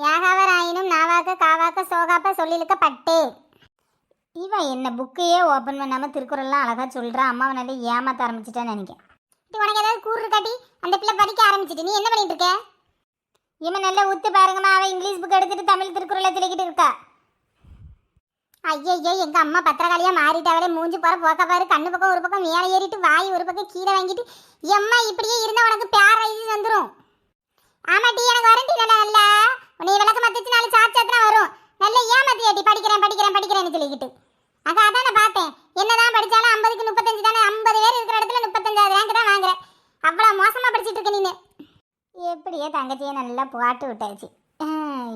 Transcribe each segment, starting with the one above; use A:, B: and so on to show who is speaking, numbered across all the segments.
A: யாகாவராயினும் நாவாக்க காவாக்க சோகாப்ப சொல்லிலுக்க பட்டு. இவன் என்ன புக்கையே ஓப்பன் பண்ணாமல் திருக்குறள்லாம் அழகாக சொல்கிறான். அம்மாவை நல்லா ஏமாற்ற ஆரம்பிச்சிட்டான்னு நினைக்கிறேன். உனக்கு ஏதாவது கூறு காட்டி அந்த பிள்ளை படிக்க ஆரம்பிச்சிட்டு நீ என்ன பண்ணிட்டு இருக்க? இவன் நல்லா ஊத்து பாருங்கம்மா, அவன் இங்கிலீஷ் புக் எடுத்துட்டு தமிழ் திருக்குறளை திளைக்கிட்டு இருக்கா. ஐயோ எங்கள் அம்மா பத்திரகாளியாக மாறிட்டாவே, மூஞ்சி போகிற போக்க பாரு, கண்ணு பக்கம் ஒரு பக்கம் மேலே ஏறிட்டு வாய் ஒரு பக்கம் கீழே வாங்கிட்டு. எம்மா இப்படியே இருந்தால் உனக்கு பேரலைஸ் வந்துடும். ஆமாட்டி எனக்கு வரண்டி நல்லா உன்னை விளக்க மத்திச்சு நாலு சாச்சாத்தான் வரும். நல்ல ஏமாத்தியாட்டி படிக்கிறேன்னு சொல்லிக்கிட்டு. அதான் நான் பார்த்தேன். என்னதான் படித்தாலும் 50க்கு 35 தானே. 50 பேர் இருக்கிற இடத்துல 35வது ரேங்க் தான் வாங்குறேன். அவ்வளோ மோசமாக படிச்சுட்டு இருக்க நீனு. எப்படியே தங்கச்சியை நல்லா போட்டு விட்டாச்சு.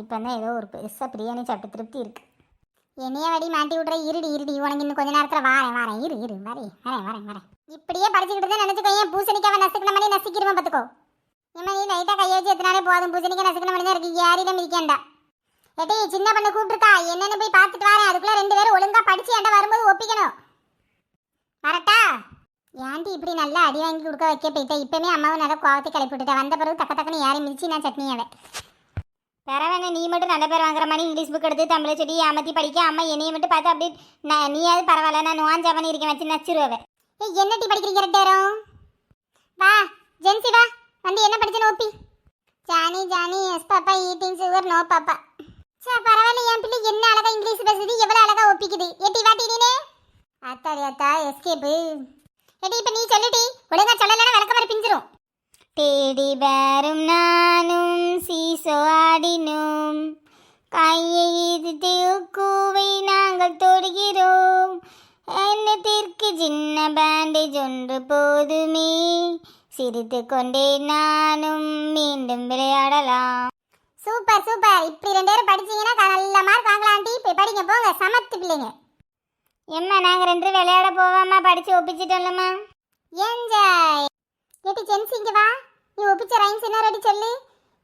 A: இப்போ தான் ஏதோ ஒரு பெருசாக பிரியாணி சாப்பிட்டு திருப்தி இருக்கு. என்னைய வடி மாட்டி விட்ற. இருடி உனக்கு இன்னும் கொஞ்ச நேரத்தில் வாரேன். வரேன். இப்படியே படிச்சுக்கிட்டு தான் நினச்சிக்கோ. ஏன் பூசணிக்காவை நசுக்கிற மாதிரி நசுக்கிடுவேன் பார்த்துக்கோ. இம்மா நீ லைட்டாக கையை வச்சு எத்தனாலே போதும். பூசணிக்காய் நசுக்கிற மாதிரி தான் இருக்கு. யாரிடம் மிதிக்கண்டா. ஏட்டி சின்ன பண்ண கூப்பிட்டுருக்கா, என்னென்னு போய் பார்த்துட்டு வரேன். அதுக்குள்ளே 2 பேரும் ஒழுங்காக படித்து என்கிட்ட வரும்போது ஒப்பிக்கணும். வரட்டா? ஏன்டி இப்படி நல்லா அடி வாங்கி கொடுக்க வைக்க போயிட்டேன். இப்போமே அம்மாவை நல்லா கோவத்தை கிளப்பி விட்டுட்டேன். வந்த பிறகு டக்குன்னு யாரையும் மிதிச்சு நான் சட்னியாவே. பரவாயில்ல, நீ மட்டும் நல்ல பேர் வாங்குற மாதிரி இங்கிலீஷ் புக் எடுத்து தமிழை செடி ஏமாற்றி படிக்க. அம்மா என்னையை மட்டும் பார்த்து அப்படி நீயாவது பரவாயில்ல, நான் நோஞ்சா பண்ணி இருக்கேன் வச்சு நச்சிருவேன். என்னட்டி படிக்கிறீங்க 2 பேரும்? வா ஜென்சி வா, வந்து என்ன படிச்சேன்னு ஒப்பி. Johnny yes papa, eating sugar no papa. பரவாயில்ல, என் பிள்ளை என்ன அழகா இங்கிலீஷ் பேசுது, எவ்வளோ அழகா ஒப்பிக்குது. ஏட்டி வாட்டி நீனே அத்தாடி எஸ்கேப்பு. ஏட்டி இப்போ நீ சொல்லுடி, ஒழுங்கா சொல்லலைன்னா விளக்க மாதிரி பிஞ்சிரும். தேடி வரும் நானும் சீசோ ஆடினோம், கையை இது தூக்குவை நாங்கள் தொடுகிறோம். என்னத்திற்கு சின்ன பேண்டேஜ் ஒன்று போதுமே, சிரித்து கொண்டே நானும் மீண்டும் விளையாடலாம். சூப்பர் இப்படி 2 பேரும் படிச்சீங்கன்னா நல்ல மார்க் வாங்கலான்ட்டி. போய் படிங்க போங்க, சமத்து பிள்ளைங்க. எம்மா நாங்கள் 2 பேரும் விளையாட போவாமா, படித்து ஒப்பிச்சிட்டோம்லம்மா. என்ஜாய். ஏட்டி ஜென்சி இங்கே வா, நீ ஒப்பிச்ச ரைம்ஸ் என்ன ரெடி சொல்லு.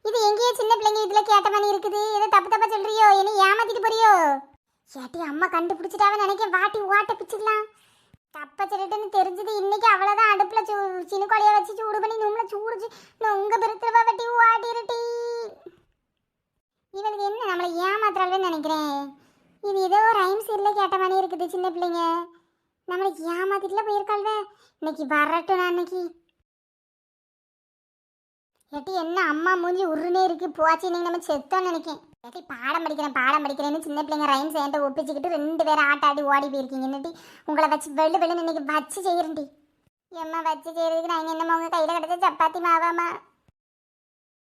A: இது எங்கேயோ சின்ன பிள்ளைங்க இதில் கேட்ட மாதிரி இருக்குது. ஏதோ தப்பா சொல்றியோ, என்ன ஏமாத்திட்டு போறியோ? ஏட்டி அம்மா கண்டுபிடிச்சிட்டாவே நினைக்க. வாட்டி ஓட்ட பிச்சுக்கலாம். தப்பா சொல்லிட்டுன்னு தெரிஞ்சது இன்னைக்கு அவ்வளோதான். அடுப்பில் சின்ன வச்சு சூடு பண்ணி நும்ல சூடுச்சு உங்கள் பெருத்துவா வட்டி ஓட்டிருட்டி. இவளுக்கு என்ன நம்மளை ஏமாத்துறாள்னு நினைக்கிறேன். இது ஏதோ ரைம்ஸ் இல்லை கேட்ட மாதிரி இருக்குது. சின்ன பிள்ளைங்க நம்மளை ஏமாத்திட்டுல போயிருக்காள்வே. இன்னைக்கு வரட்டும். நான் இன்னைக்கு ஏட்டி என்ன அம்மா மூஞ்சி உருனே இருக்கு. போச்சு இன்னைக்கு நம்ம செத்தோன்னு நினைக்கேன். ஏட்டி பாடம் படிக்கிறேன்னு சின்ன பிள்ளைங்க ரைம்ஸ் என்கிட்ட ஒப்பிச்சுக்கிட்டு 2 பேரும் ஆட்டாடி ஓடி போயிருக்கீங்க. என்னட்டி உங்களை வச்சு வெள்ளு இன்னைக்கு வச்சு செய்யறேன்டி. எம்மா வச்சு செய்யறதுக்கு நான் என்னம்மா உங்கள் கையில் கிடச்ச சப்பாத்தி மாவாமா.